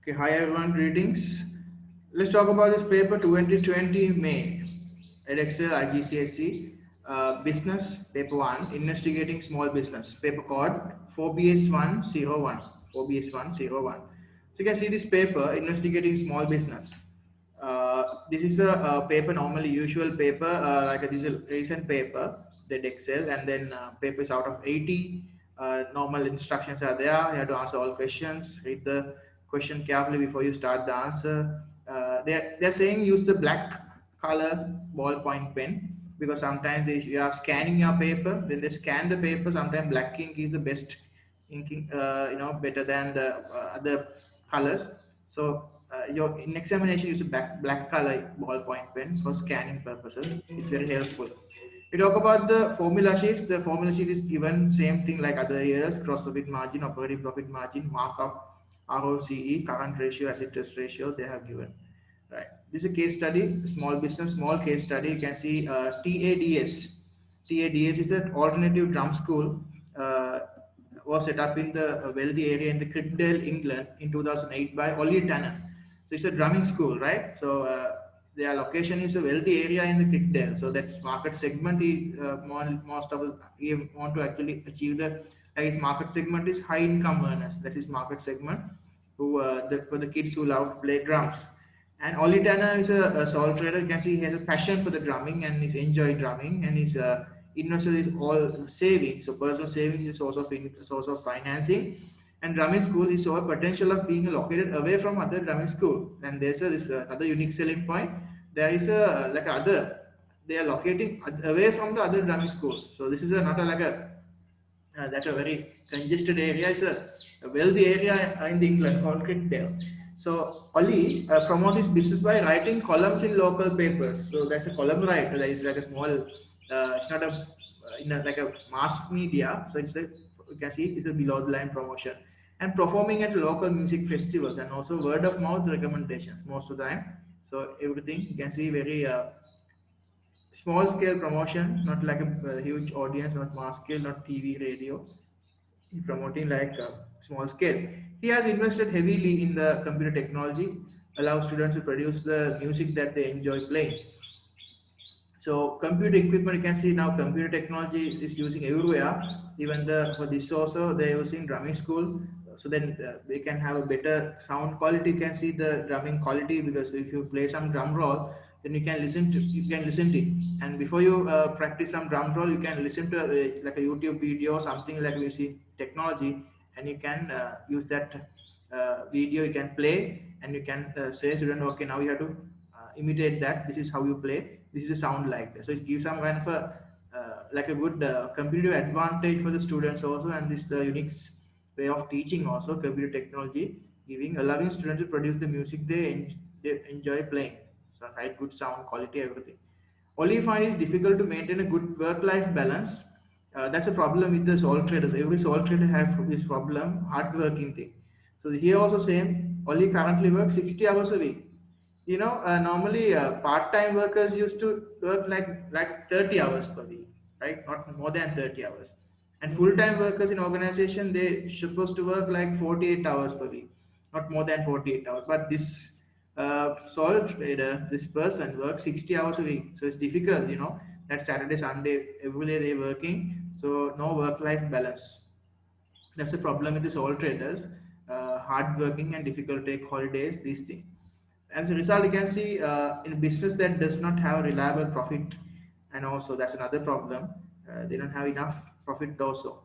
Okay, hi everyone, greetings. Let's talk about this paper 2020 May. Edexcel IGCSE Business Paper 1 Investigating Small Business Paper code 4BS101 4BS101. So you can see this paper Investigating Small Business. This is a paper, normally usual paper, this is a recent paper, the Edexcel, and then paper is out of 80. Normal instructions are there. You have to answer all questions. Read the question carefully before you start the answer. They're saying use the black color ballpoint pen because sometimes you are scanning your paper. When they scan the paper, sometimes black ink is the best inking, better than the other colors. So your in examination use a black color ballpoint pen for scanning purposes. It's very helpful. We talk about the formula sheets. The formula sheet is given same thing like other years: gross profit margin, operating profit margin, markup, ROCE, current ratio, asset test ratio. They have given. Right. This is a case study, small business, small case study. You can see TADS. TADS is an alternative drum school. Was set up in the wealthy area in the Crickdale, England in 2008 by Ollie Tanner. So it's a drumming school, right? So their location is a wealthy area in the Crickdale. So that's market segment is most of the, you want to actually achieve the like his market segment is high income earners. That is market segment who for the kids who love to play drums. And Ollie Tanner is a sole trader. You can see he has a passion for the drumming and he's enjoy drumming and his investor is all saving. So personal savings is source of financing. And drumming school is so a potential of being located away from other drumming school. And there's this another unique selling point. There is a like other they are locating away from the other drumming schools. So this is not a, like a that a very congested area. Is a wealthy area in the England called Crickdale. So Oli promote his business by writing columns in local papers. So that's a column writer. That is like a small. It's not a like a mass media. So it's a you can see it's a below the line promotion and performing at local music festivals and also word of mouth recommendations most of the time. So everything you can see very small scale promotion, not like a huge audience, not mass scale, not TV, radio. He's promoting like small scale. He has invested heavily in the computer technology, allows students to produce the music that they enjoy playing. So computer equipment, you can see now computer technology is using everywhere. Even the for this also they're using drumming school. So then they can have a better sound quality. You can see the drumming quality because if you play some drum roll, then you can listen to it. And before you practice some drum roll, you can listen to like a YouTube video, something like we see technology, and you can use that video. You can play and you can say student, okay, now you have to imitate that. This is how you play. This is a sound like that. So it gives some kind of a like a good competitive advantage for the students also, and this the unique way of teaching also computer technology, giving allowing students to produce the music they enjoy playing. So right, good sound quality, everything. Only find it difficult to maintain a good work-life balance. That's a problem with the sole traders. Every sole trader have this problem, hard working thing. So here also same. Only currently work 60 hours a week. Normally part-time workers used to work like 30 hours per week, right? Not more than 30 hours. And full-time workers in organization they supposed to work like 48 hours per week, not more than 48 hours. But this sole trader, this person works 60 hours a week, so it's difficult. That Saturday, Sunday, every day they working, so no work-life balance. That's a problem with the sole traders, hard working and difficult to take holidays, these things. As a result, you can see in business that does not have reliable profit, and also that's another problem. They don't have enough profit also.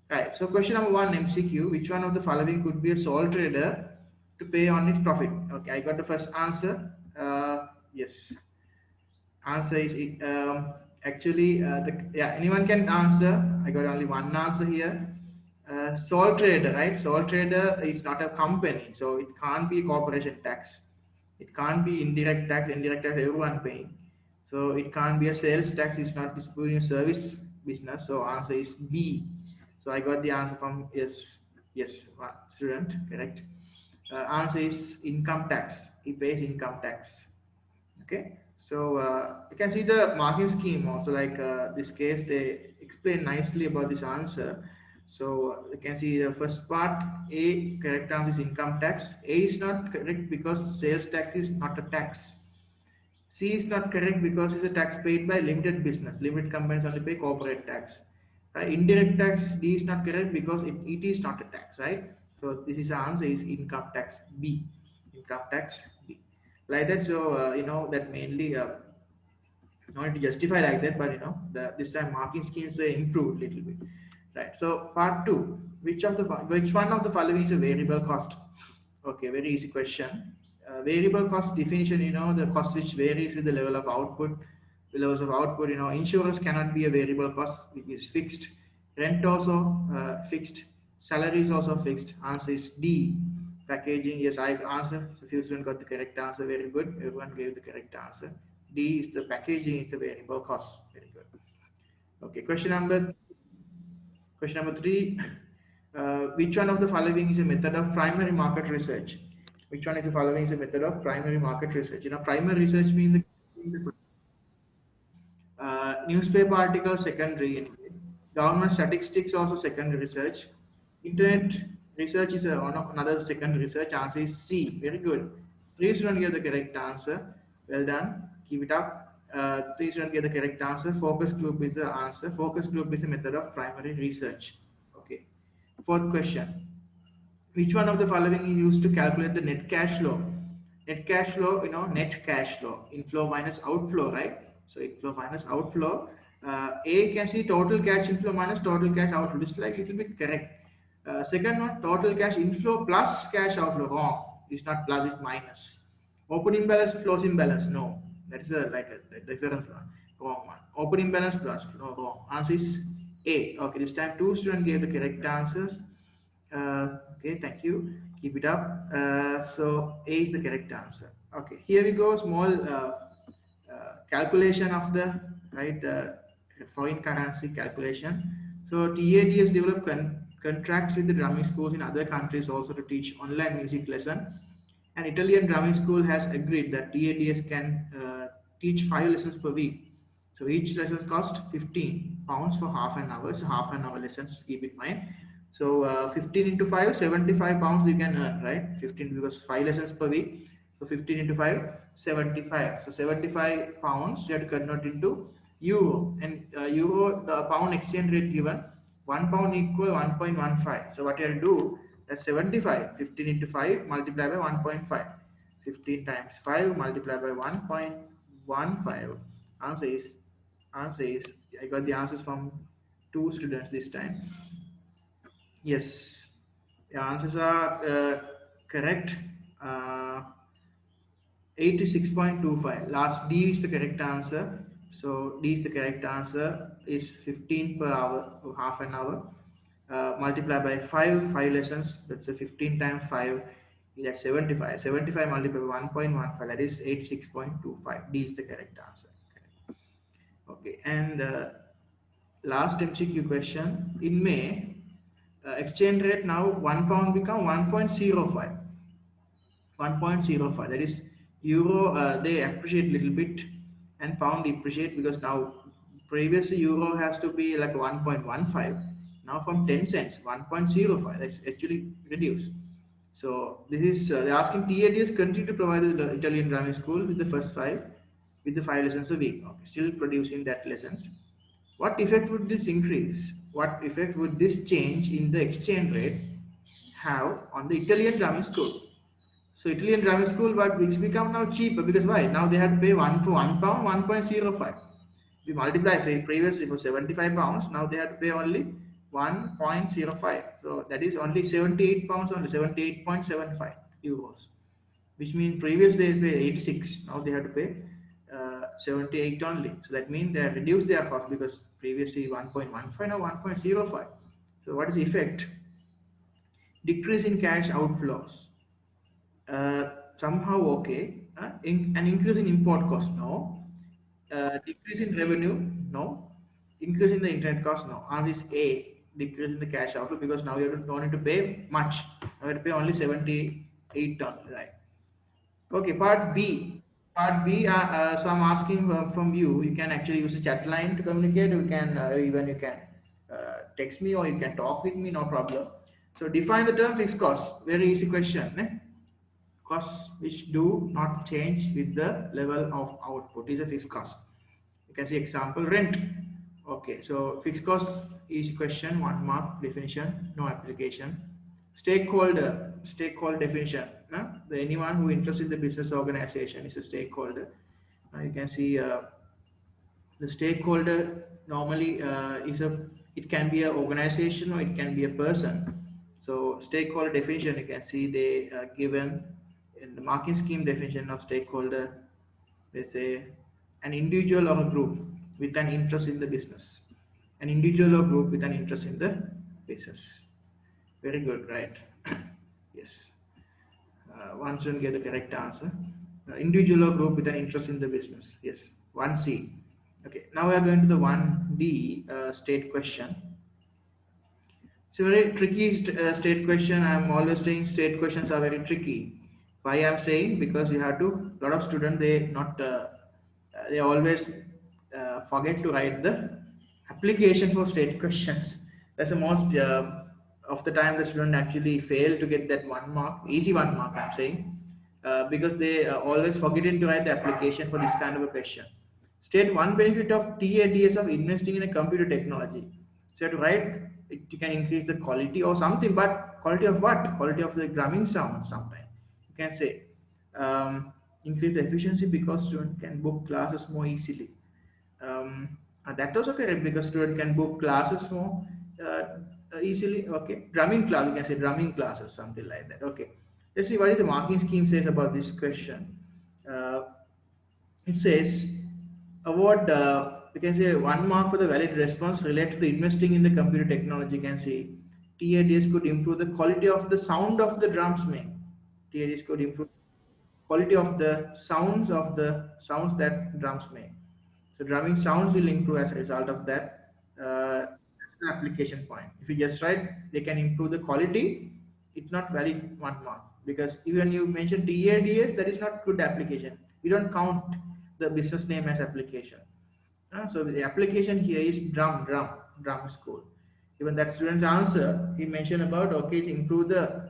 Right. So question number one MCQ: which one of the following could be a sole trader to pay on its profit? Okay, I got the first answer. Yes. Answer is actually yeah. Anyone can answer. I got only one answer here. Sole trader, right? Sole trader is not a company, so it can't be corporation tax. It can't be indirect tax. Indirect tax everyone paying. So it can't be a sales tax. It's not distributing service business. So answer is B. So I got the answer from yes. Yes, student, correct. Answer is income tax. He pays income tax. Okay, so you can see the marking scheme also, like this case they explain nicely about this answer. So you can see the first part, A, correct answer is income tax. A is not correct because sales tax is not a tax. C is not correct because it's a tax paid by limited business. Limited companies only pay corporate tax. Right? Indirect tax, D is not correct because it is not a tax, right? So this is the answer is income tax B. Income tax B. Like that, so that mainly not to justify like that, but this time marking schemes were improved little bit, right? So part two, which one of the following is a variable cost? Okay, very easy question. Variable cost definition, the cost which varies with the level of output. The levels of output, insurance cannot be a variable cost, which is fixed. Rent also fixed. Salary is also fixed. Answer is D. Packaging, yes, I answered. So few students got the correct answer. Very good. Everyone gave the correct answer. D is the packaging is the variable cost. Very good. Okay, question number three. Which one of the following is a method of primary market research? Which one of the following is a method of primary market research? Primary research means the newspaper articles secondary anyway. Government statistics also secondary research. Internet research is another secondary research. Answer is C. Very good. Three students get the correct answer. Well done. Keep it up. Three students get the correct answer. Focus group is the answer. Focus group is a method of primary research. Okay. Fourth question. Which one of the following is used to calculate the net cash flow? Net cash flow, net cash flow, inflow minus outflow, right? So inflow minus outflow. A can see total cash inflow minus total cash outflow. This is like a little bit correct. Second one, total cash inflow plus cash outflow. Wrong. It's not plus, it's minus. Opening balance, closing balance. No. That is like a difference. Wrong one. Opening balance plus. No, wrong. Answer is A. Okay, this time two students gave the correct answers. Okay, thank you. Keep it up. So A is the correct answer. Okay, here we go. Small calculation of the right foreign currency calculation. So TADS developed contracts with the drumming schools in other countries also to teach online music lesson. An Italian drumming school has agreed that TADS can teach 5 lessons per week. So each lesson costs £15 for half an hour. So half an hour lessons, keep in mind. So 15 into 5, £75 you can earn, right? 15 because 5 lessons per week. So 15 into 5, 75. So £75 you have to convert into euro. And euro, the pound exchange rate given, £1 equal 1.15. So what you have to do, that's 75. 15 into 5 multiplied by 1.5. 15 times 5 multiplied by 1.15. Answer is, answer is, I got the answers from two students this time. Yes, the answers are correct. 86.25. Last D is the correct answer. So D is the correct answer. Is 15 per hour, or half an hour. Multiply by 5 lessons. That's a 15 times 5. That's 75. 75 multiplied by 1.15. That is 86.25. D is the correct answer. Okay, and last MCQ question. In May, exchange rate now £1 become 1.05. 1.05, that is euro they appreciate little bit and pound depreciate because now previously euro has to be like 1.15, now from 10 cents 1.05, that's actually reduced. So this is they're asking TADS continue to provide the Italian drama school with the first 5 with the 5 lessons a week. Okay, still producing that lessons. What effect would this increase? What effect would this change in the exchange rate have on the Italian drama school? So Italian drama school, but it's become now cheaper because why? Now they have to pay one for £1, 1.05. We multiply, say previously for £75, now they have to pay only 1.05. So that is only £78 only, 78.75 euros. Which means previous they pay 86, now they have to pay 78 only. So that means they have reduced their cost because previously 1.15 now 1.05. So what is the effect? Decrease in cash outflows. Somehow okay. An increase in import cost, no. Decrease in revenue, no. Increase in the internet cost, no. Answer is A. Decrease in the cash outflow because now you don't need to pay much. Now you have to pay only 78 only, right? Okay, part B. Part B. So I'm asking from you. You can actually use a chat line to communicate. You can even you can text me or you can talk with me, no problem. So define the term fixed cost. Very easy question. Costs which do not change with the level of output is a fixed cost. You can see example rent. Okay, so fixed cost is question, 1 mark, definition, no application. Stakeholder definition. The anyone who interested in the business organization is a stakeholder. You can see the stakeholder normally is a, it can be an organization or it can be a person. So stakeholder definition, you can see they are given in the marking scheme definition of stakeholder. They say an individual or a group with an interest in the business, an individual or group with an interest in the business. Very good, right? Yes. One student get the correct answer. Individual or group with an interest in the business. Yes. 1C. Okay. Now we are going to the 1D state question. So very tricky state question. I'm always saying state questions are very tricky. Why I'm saying? Because you have to. A lot of students they always forget to write the application for state questions. That's the most of the time the student actually fail to get that 1 mark, easy 1 mark. I'm saying because they always forgetting to write the application for this kind of a question. State one benefit of TADS of investing in a computer technology. So you have to write you can increase the quality or something, but quality of what? Quality of the drumming sound sometimes. You can say increase the efficiency because student can book classes more easily. And that was okay because student can book classes more easily. Okay, drumming class, you can say drumming classes, something like that. Okay, let's see what is the marking scheme says about this question. It says award you can say 1 mark for the valid response related to investing in the computer technology. You can say TADS could improve the quality of the sound of the drums make. TADS could improve quality of the sounds that drums make. So drumming sounds will improve as a result of that. That's the application point. If you just write, they can improve the quality. It's not valid 1 mark because even you mention TADS, that is not good application. We don't count the business name as application. So the application here is drum school. Even that student's answer, he mentioned about okay, to improve the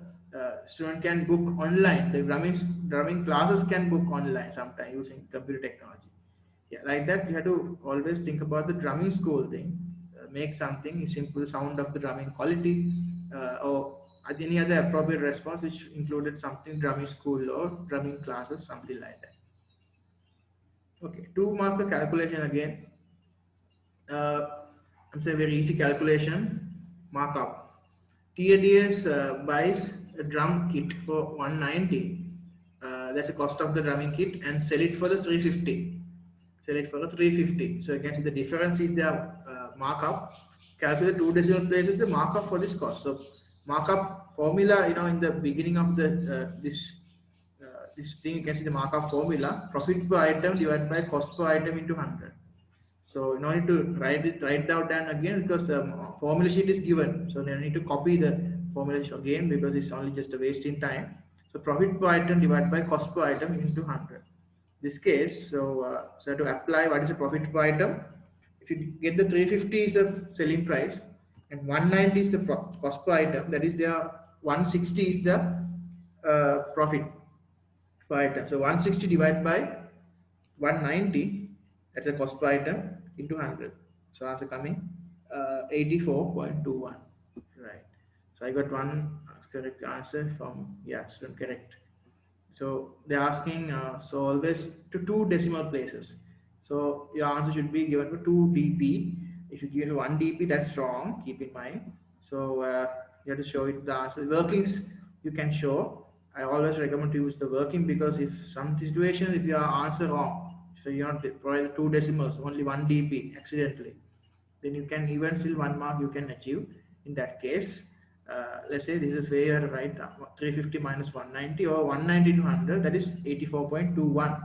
student can book online. The drumming classes can book online sometime using computer technology. Yeah, like that you have to always think about the drumming school thing. Make something is improve the sound of the drumming quality, or any other appropriate response which included something drumming school or drumming classes, something like that. Okay, 2 mark calculation again. uh, I'm saying very easy calculation. Markup. TADS buys a drum kit for 190. That's the cost of the drumming kit and sell it for the 350. Sell it for the 350. So you can see the difference is the markup. Calculate 2 decimal places the markup for this cost. So markup formula, in the beginning of the this thing you can see the markup formula. Profit per item divided by cost per item into 100. So no need to write that down again because the formula sheet is given. So you need to copy the formula sheet again because it's only just a wasting time. So profit per item divided by cost per item into 100. This case, so to apply what is the profit per item, if you get the 350 is the selling price and 190 is the cost per item, that is their 160 is the profit per item. So 160 divided by 190, that's the cost per item into 100. So answer coming 84.21. Right. So I got one correct answer from, yeah, student correct. So they're asking, so always to 2 decimal places. So your answer should be given to 2 dp. If you give 1 dp, that's wrong. Keep in mind. So you have to show it the answer. Workings you can show. I always recommend to use the working because if some situation, if you are answer wrong, so you not provide 2 decimals, only 1 dp accidentally, then you can even still 1 mark you can achieve. In that case, let's say this is where you write 350 minus 190 or 190 to 100, that is 84.21.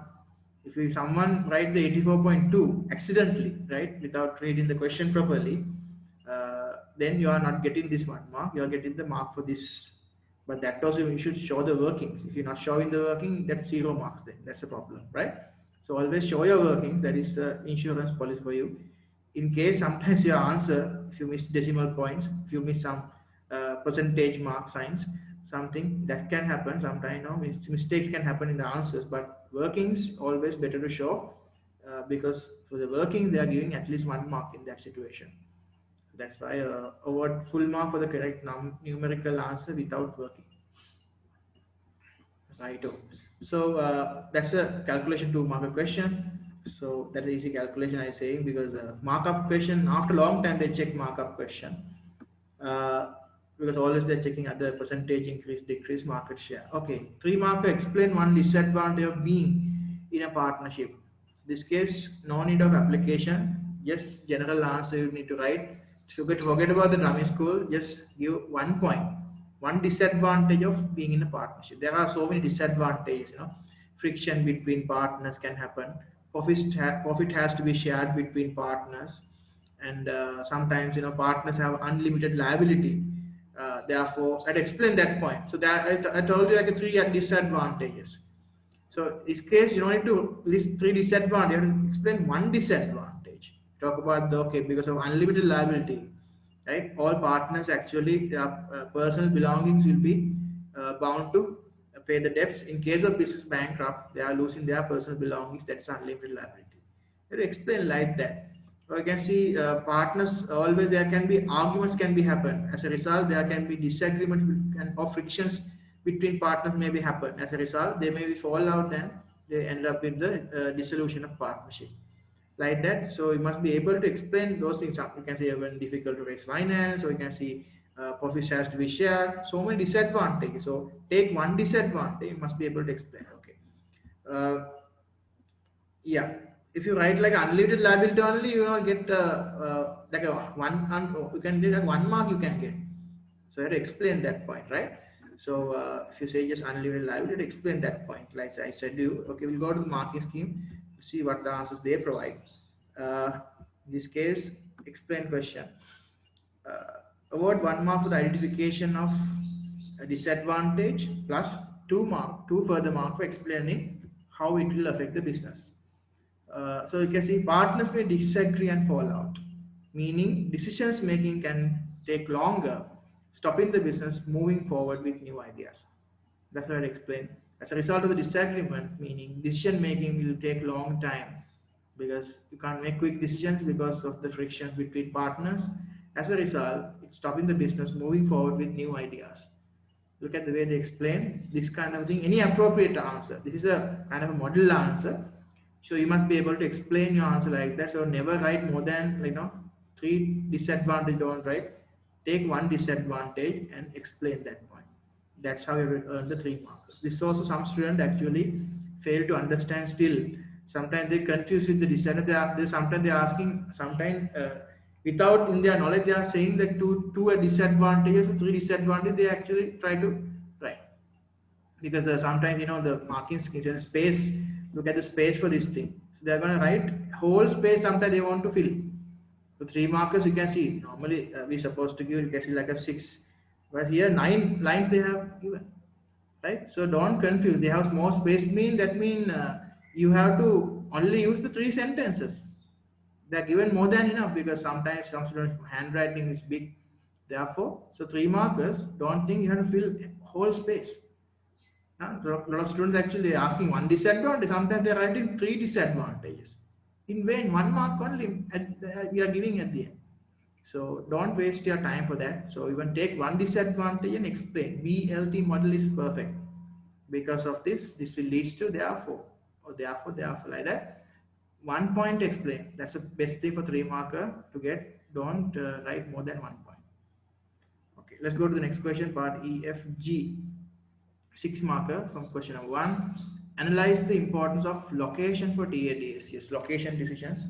If you someone write the 84.2 accidentally, right, without reading the question properly, then you are not getting this 1 mark, you are getting the mark for this. But that also you should show the workings. If you're not showing the working, that's 0 marks then. That's a problem, right? So always show your workings. That is the insurance policy for you. In case sometimes your answer, if if you miss decimal points, if you miss some percentage mark signs, something that can happen. Sometimes mistakes can happen in the answers, but workings always better to show because for the working they are giving at least 1 mark in that situation. That's why award full mark for the correct numerical answer without working. Right. So that's a calculation 2 marker question. So that is easy calculation I say because markup question after long time they check markup question uh, because always they're checking other percentage increase decrease market share. Okay, 3 marker explain one disadvantage of being in a partnership. This case no need of application, just general answer you need to write. So forget about the dummy school, just give 1 point. One disadvantage of being in a partnership. There are so many disadvantages, friction between partners can happen. Profit has to be shared between partners, and sometimes partners have unlimited liability. Therefore, I'd explain that point. So that I told you like 3 disadvantages. So in this case, you don't need to list 3 disadvantages. You have to explain one disadvantage. Talk about the okay because of unlimited liability, right? All partners actually their personal belongings will be bound to pay the debts. In case of business bankrupt, they are losing their personal belongings. That's unlimited liability. You have to explain like that. So you can see partners always there can be arguments can be happen. As a result, there can be disagreements or frictions between partners may be happen. As a result, they may be fall out and they end up with the dissolution of partnership like that. So you must be able to explain those things. You can say when difficult to raise finance, or you can see profits has to be shared. So many disadvantages. So take one disadvantage, you must be able to explain. Okay. Uh, yeah, if you write like unlimited liability only, you will get like a you can get like 1 mark you can get. So I have to explain that point, right? So if you say just unlimited liability, explain that point. Like I said, you okay? We'll go to the marking scheme, see what the answers they provide. In this case, explain question. Award 1 mark for the identification of a disadvantage plus 2 mark, 2 further mark for explaining how it will affect the business. So you can see partners may disagree and fall out, meaning decisions making can take longer, stopping the business moving forward with new ideas. That's what I explained. As a result of the disagreement, meaning decision making will take long time because you can't make quick decisions because of the frictions between partners. As a result, it's stopping the business moving forward with new ideas. Look at the way they explain this kind of thing. Any appropriate answer. This is a kind of a model answer. So you must be able to explain your answer like that. So never write more than 3 disadvantage. Don't write. Take one disadvantage and explain that point. That's how you will earn the 3 marks. This also some students actually fail to understand still. Sometimes they confuse with the disadvantage. Sometimes they are asking. Sometimes without in their knowledge they are saying that two disadvantages, 3 disadvantages. They actually try to write because sometimes the marking scheme space. Look at the space for this thing. So they are going to write whole space. Sometimes they want to fill. So 3 markers you can see normally we supposed to give you can see like a 6, but here 9 lines they have given, right? So don't confuse. They have small space mean you have to only use the 3 sentences. They are given more than enough because sometimes some students handwriting is big. Therefore, so 3 markers. Don't think you have to fill whole space. A lot of students actually asking one disadvantage. Sometimes they are writing 3 disadvantages. In vain, 1 mark only we are giving at the end. So don't waste your time for that. So even take one disadvantage and explain. BLT model is perfect. Because of this will leads to therefore or therefore like that. 1 point explain. That's the best thing for 3 marker to get. Don't write more than 1 point. Okay, let's go to the next question, part EFG. 6 marker from question number 1. Analyze the importance of location for TADS. Yes, location decisions.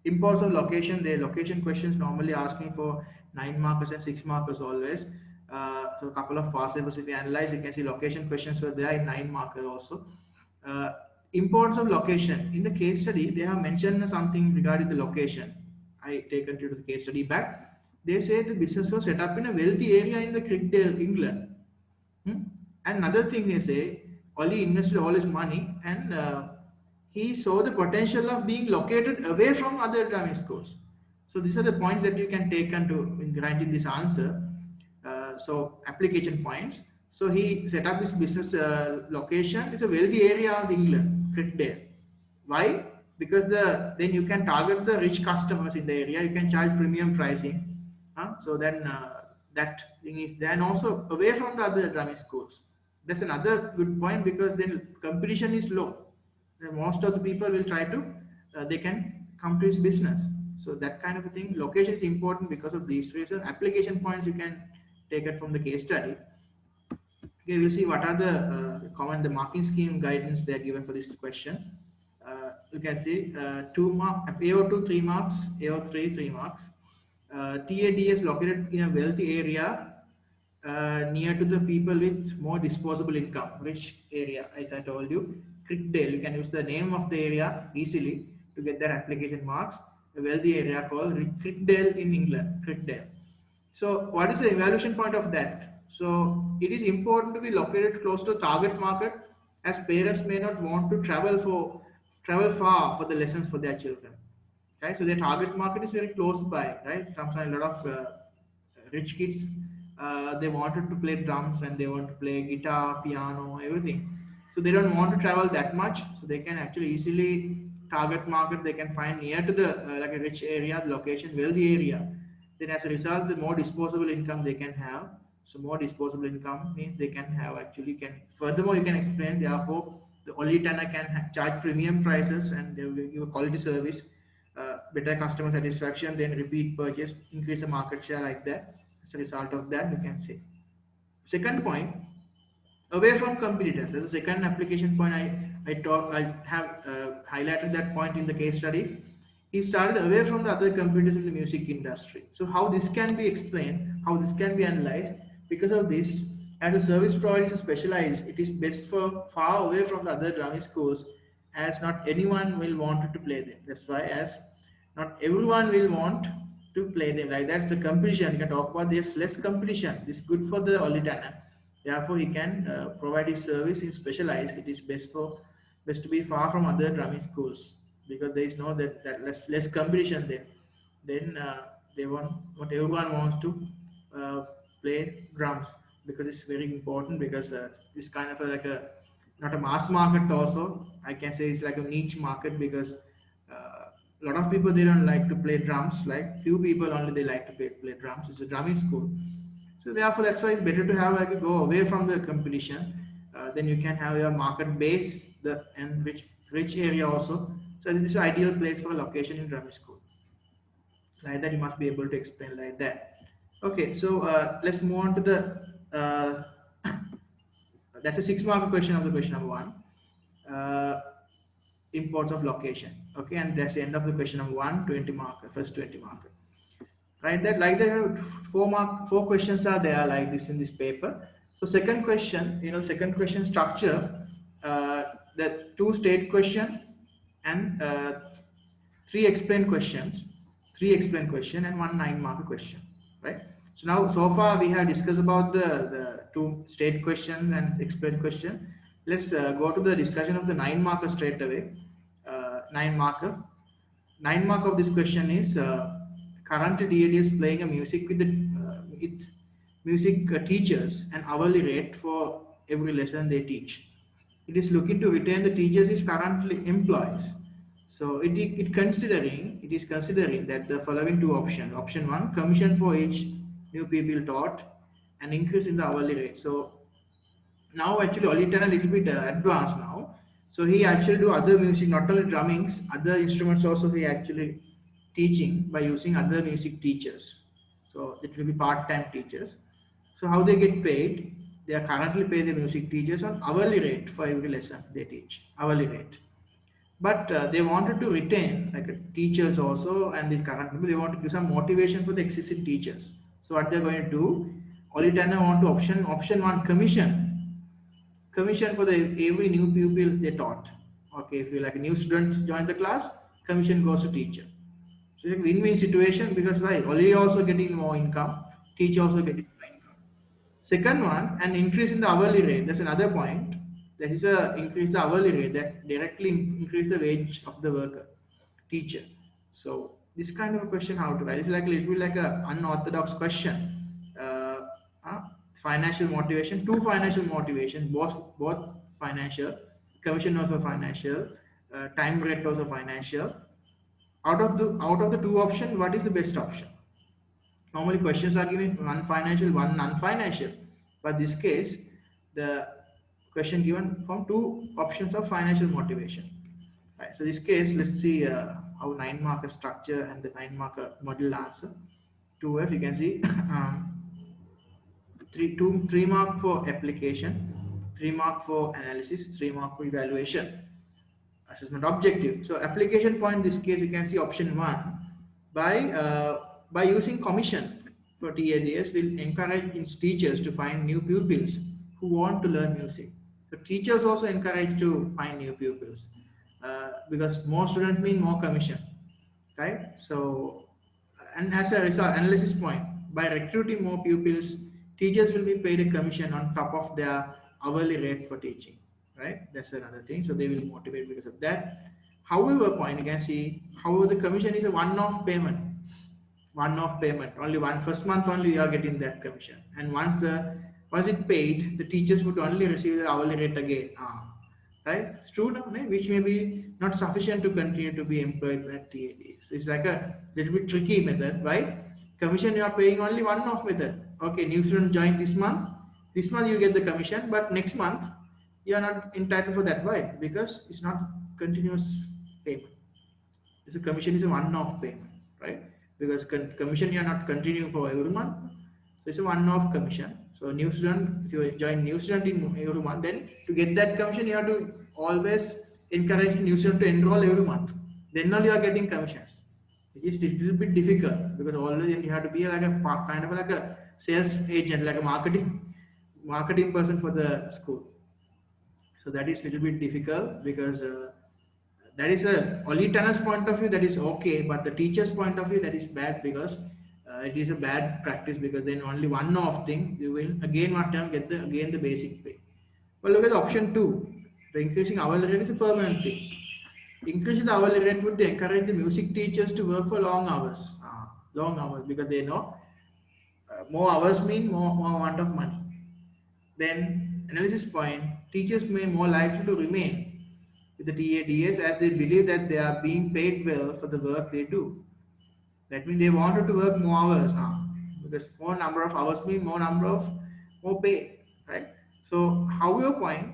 Importance of location. The location questions normally asking for 9 markers and 6 markers always. So a couple of past papers if you analyze, you can see location questions were there in 9 markers also. Importance of location. In the case study, they have mentioned something regarding the location. I taken to the case study back. They say the business was set up in a wealthy area in the Crickdale, England. And another thing they say, Ollie invested all his money and he saw the potential of being located away from other driving schools. So these are the points that you can take into in writing this answer. So application points. So he set up his business location. It's a wealthy area of England, Crickdale. Why? Because then you can target the rich customers in the area. You can charge premium pricing. So then that thing is then also away from the other drumming schools. That's another good point because then competition is low. Then most of the people will try to they can come to his business. So that kind of a thing. Location is important because of these reasons. Application points you can take it from the case study. Okay, we'll see what are the the marking scheme guidance they are given for this question. You can see 2 mark, AO2 3 marks, AO3 3 marks. TADS located in a wealthy area near to the people with more disposable income, rich area, as I told you. Crickdale, you can use the name of the area easily to get their application marks. A wealthy area called Crickdale in England, Crickdale. So what is the evaluation point of that? So it is important to be located close to target market as parents may not want to travel far for the lessons for their children. Right? So their target market is very close by, right? Sometimes a lot of rich kids they wanted to play drums and they want to play guitar, piano, everything. So they don't want to travel that much, so they can actually easily target market. They can find near to the like a rich area, the location, wealthy area. Then as a result, the more disposable income they can have. So more disposable income means they can have actually can. Furthermore, you can explain. Therefore, the only tenor can charge premium prices and they will give a quality service, better customer satisfaction, then repeat purchase, increase the market share like that. As a result of that, we can say. Second point, away from competitors. That's the second application point I have highlighted that point in the case study. He started away from the other competitors in the music industry. So how this can be explained, how this can be analyzed, because of this, as a service provider is specialized, it is best for far away from the other drumming schools, as not anyone will want to play them. That's why as not everyone will want to play them. Like that's the competition. You can talk about this less competition. This is good for the Olitana. Therefore, he can provide his service in specialized. It is best to be far from other drumming schools because there is no that less competition there. Then they want what everyone wants to uh, play drums because it's very important because it's kind of like a not a mass market also. I can say it's like a niche market because a lot of people they don't like to play drums. Like few people only they like to play drums. It's a drumming school, so therefore that's why it's better to have like go away from the competition. Then you can have your market base the and rich area also. So this is an ideal place for a location in drumming school. Like that you must be able to explain like that. Okay, so let's move on to the that's a 6 mark question of the question number one. Uh, Imports of location. Okay, and that's the end of the question number 1, 20 marker, first 20 marker. Right, that like that 4 questions are there like this in this paper. So second question, second question structure, the 2 state question and 3 explain questions, 3 explain question and 1 9-marker question, right? So now so far we have discussed about the 2 state questions and explain question. Let's go to the discussion of the 9-marker straight away. 9-marker. 9 mark of this question is currently DAD is playing a music with music teachers an hourly rate for every lesson they teach. It is looking to retain the teachers is currently employees. So it is considering that the following 2 options. Option 1, commission for each new people taught, and increase in the hourly rate. So now actually Olita a little bit advanced now. So he actually do other music, not only drummings, other instruments also he actually teaching by using other music teachers. So it will be part-time teachers. So how they get paid? They are currently paid the music teachers on hourly rate for every lesson they teach, hourly rate. But they wanted to retain like teachers also and the current people. They want to give some motivation for the existing teachers. So what they're going to do? Olitana want to option 1 commission for the every new pupil they taught. Okay, if you like a new student join the class, commission goes to teacher. So it's a win-win situation because why? Only also getting more income, teacher also getting more income. Second one, an increase in the hourly rate. That's another point. That is a increase the hourly rate that directly increase the wage of the worker, teacher. So this kind of a question how to write. It's like it will be like a unorthodox question. Uh, Financial motivation, two financial motivation, both financial, commission also financial, time rate also financial. Out of the two options, what is the best option? Normally questions are given one financial, one non-financial, but this case the question given from two options of financial motivation. Right. So this case, let's see how 9 marker structure and the 9 marker module answer. 2F, you can see 3 mark for application, 3 mark for analysis, 3 mark for evaluation. Assessment objective. So application point, this case you can see option 1, by using commission for TADS will encourage teachers to find new pupils who want to learn music. So teachers also encourage to find new pupils because more students mean more commission, right? So, and as a result, analysis point, by recruiting more pupils, teachers will be paid a commission on top of their hourly rate for teaching, right? That's another thing. So they will motivate because of that. However, point you can see, however, the commission is a one-off payment. One-off payment. Only one first month only you are getting that commission, and once it paid, the teachers would only receive the hourly rate again. Right? It's true now, which may be not sufficient to continue to be employed by TADs. It's like a little bit tricky method. Why? Commission you are paying only one-off method. Okay, new student join this month. This month you get the commission, but next month you are not entitled for that. Why? Because it's not continuous payment. It's a commission is a one-off payment, right? Because commission you are not continuing for every month, so it's a one-off commission. So new student, if you join new student in every month, then to get that commission, you have to always encourage new student to enroll every month. Then only you are getting commissions. It is a little bit difficult because always you have to be like a kind of like a sales agent, like a marketing person for the school. So that is a little bit difficult because that is a only tenant's point of view, that is okay, but the teacher's point of view, that is bad because it is a bad practice, because then only one off thing you will again one time get the basic pay. Well, look at option 2. The increasing hourly rate is a permanent thing. Increasing the hourly rate would encourage the music teachers to work for long hours. Long hours, because they know more hours mean more amount of money. Then analysis point, teachers may more likely to remain with the TADS as they believe that they are being paid well for the work they do. That means they wanted to work more hours now, because more number of hours mean more pay, right? So, however, point,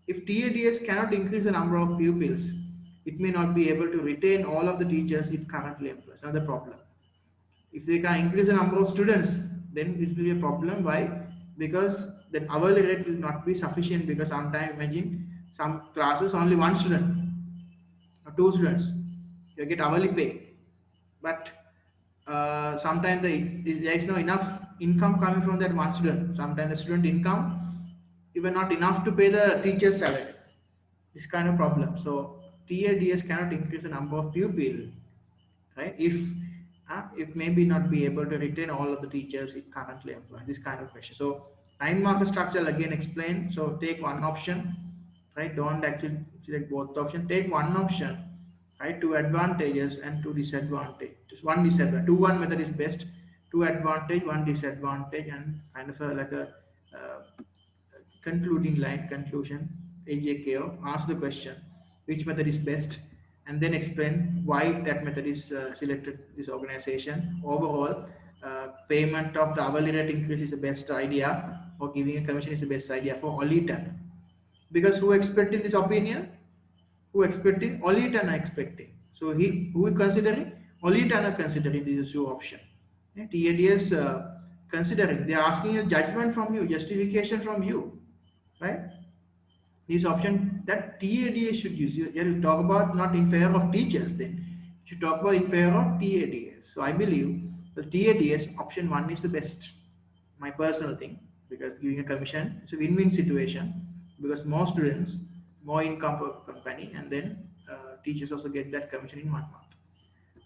if TADS cannot increase the number of pupils, it may not be able to retain all of the teachers it currently employs. Another problem. If they can increase the number of students, then this will be a problem. Why? Because the hourly rate will not be sufficient, because sometimes imagine some classes only one student or two students, you get hourly pay, but sometimes there is no enough income coming from that one student. Sometimes the student income even not enough to pay the teacher's salary. This kind of problem. So TADS cannot increase the number of pupils, right? If it may be not be able to retain all of the teachers it currently employs. This kind of question. So 9 marker structure again explain. So take one option, right? Don't actually select both options. Take one option, right? Two advantages and two disadvantages. Just one disadvantage. One method is best. Two advantage, one disadvantage, and kind of like a concluding line, conclusion, AJKO, ask the question, which method is best, and then explain why that method is selected this organization. Overall, payment of the hourly rate increase is the best idea, or giving a commission is the best idea for Olitan. Because who expecting this opinion? Who expecting? Olitan are expecting. So who is considering? Olitan are considering these two options. TADS considering, they are asking a judgment from you, justification from you, right? This option that TADS should use. You talk about not in favor of teachers, then you should talk about in favor of TADS. So I believe the TADS option 1 is the best, my personal thing, because giving a commission, it's a win-win situation, because more students, more income for company, and then teachers also get that commission in 1 month.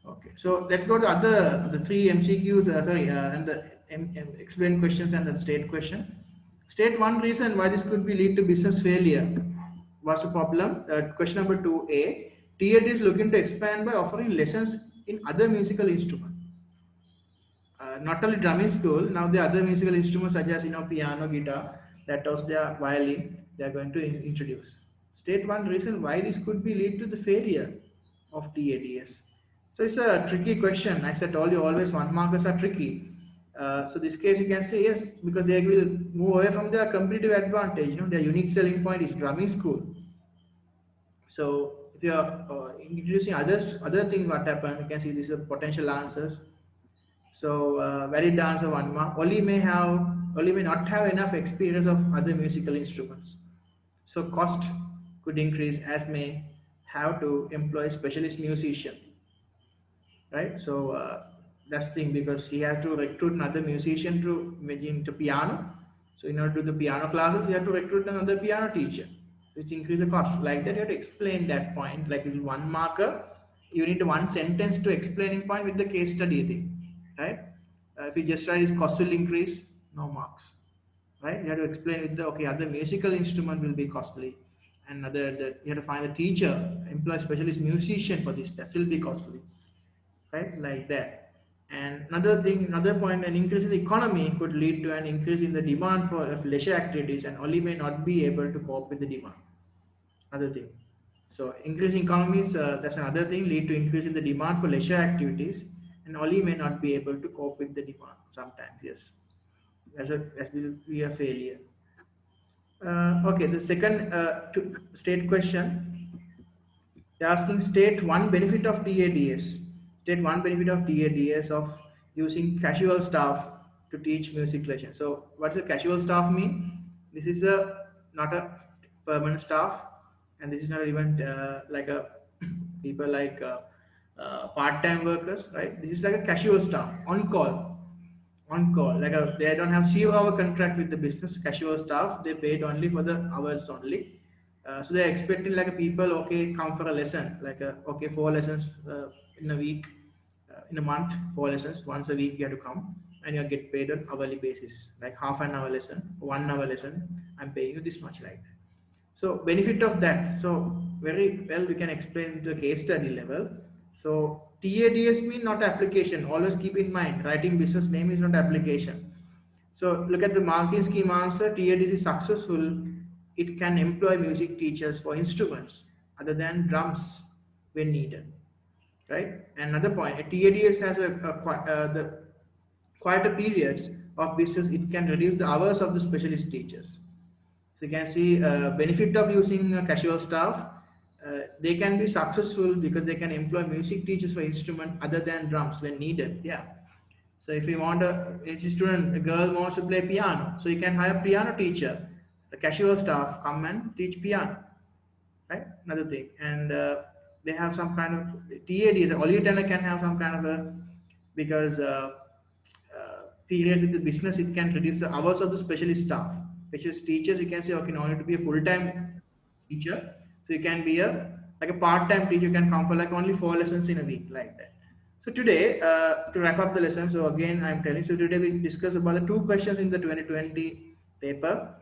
Okay, so let's go to the 3 MCQs, and the explain questions and the state question. State one reason why this could be lead to business failure. What's the problem? Question number 2A. TAD is looking to expand by offering lessons in other musical instruments. Not only drumming school, now the other musical instruments such as piano, guitar, that was their violin, they are going to introduce. State one reason why this could be lead to the failure of TADS. So it's a tricky question. As I told you, always one markers are tricky. So this case you can say yes because they will move away from their competitive advantage. Their unique selling point is drumming school. So if you are introducing other thing, what happen? You can see these are potential answers. So valid answer 1 mark. Only may not have enough experience of other musical instruments. So cost could increase as may have to employ specialist musician, right? So that's the thing because he had to recruit another musician to imagine to piano. So in order to do the piano classes, you have to recruit another piano teacher, which increase the cost. Like that, you have to explain that point. Like with 1 marker, you need one sentence to explaining point with the case study thing, right? If you just write, his cost will increase, no marks, right? You have to explain with the okay, other musical instrument will be costly, and you have to find a teacher, employ specialist musician for this. That will be costly, right? Like that. And another point, an increase in the economy could lead to an increase in the demand for leisure activities, and only may not be able to cope with the demand. Other thing. So increasing economies, that's another thing, lead to increase in the demand for leisure activities, and only may not be able to cope with the demand. Sometimes, yes, as will be a failure. Okay, the second state question. They're asking state one benefit of TADS. State one benefit of TADS of using casual staff to teach music lesson. So what does a casual staff mean? This is a not a permanent staff, and this is not even like a people like part-time workers, right? This is like a casual staff on call like they don't have 0 hour contract with the business. Casual staff, they paid only for the hours only. So they're expecting like a people, okay, come for a lesson like okay, 4 lessons in a week, in a month, 4 lessons once a week you have to come, and you get paid on hourly basis, like half an hour lesson, 1 hour lesson, I'm paying you this much, like that. So benefit of that, so very well we can explain the case study level. So TADS mean not application. Always keep in mind, writing business name is not application. So look at the marking scheme answer. TADS is successful. It can employ music teachers for instruments other than drums when needed, right? Another point, a TADS has the quieter periods of business. It can reduce the hours of the specialist teachers. So you can see benefit of using casual staff. They can be successful because they can employ music teachers for instrument other than drums when needed. Yeah. So if you want a student, a girl wants to play piano, so you can hire a piano teacher. The casual staff come and teach piano, right? Another thing, and they have some kind of TAD. The only tenor can have some kind of a because periods with the business, it can reduce the hours of the specialist staff, which is teachers. You can say, okay, no need to be a full-time teacher, so you can be a like a part-time teacher. You can come for like only 4 lessons in a week, like that. So today, to wrap up the lesson, so again I'm telling. So today we discuss about the 2 questions in the 2020 paper.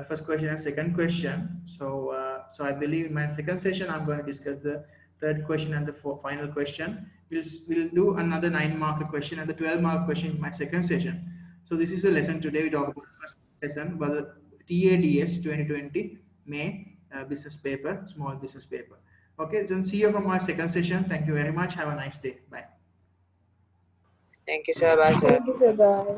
First question and second question. So I believe in my second session I'm going to discuss the third question and the final question. We'll do another 9 mark question and the 12 mark question in my second session. So this is the lesson today. We talk about the first lesson about the TADS 2020 May business paper, small business paper. Okay, then see you from my second session. Thank you very much. Have a nice day. Bye. Thank you, sir. Bye, sir. Thank you, sir. Bye.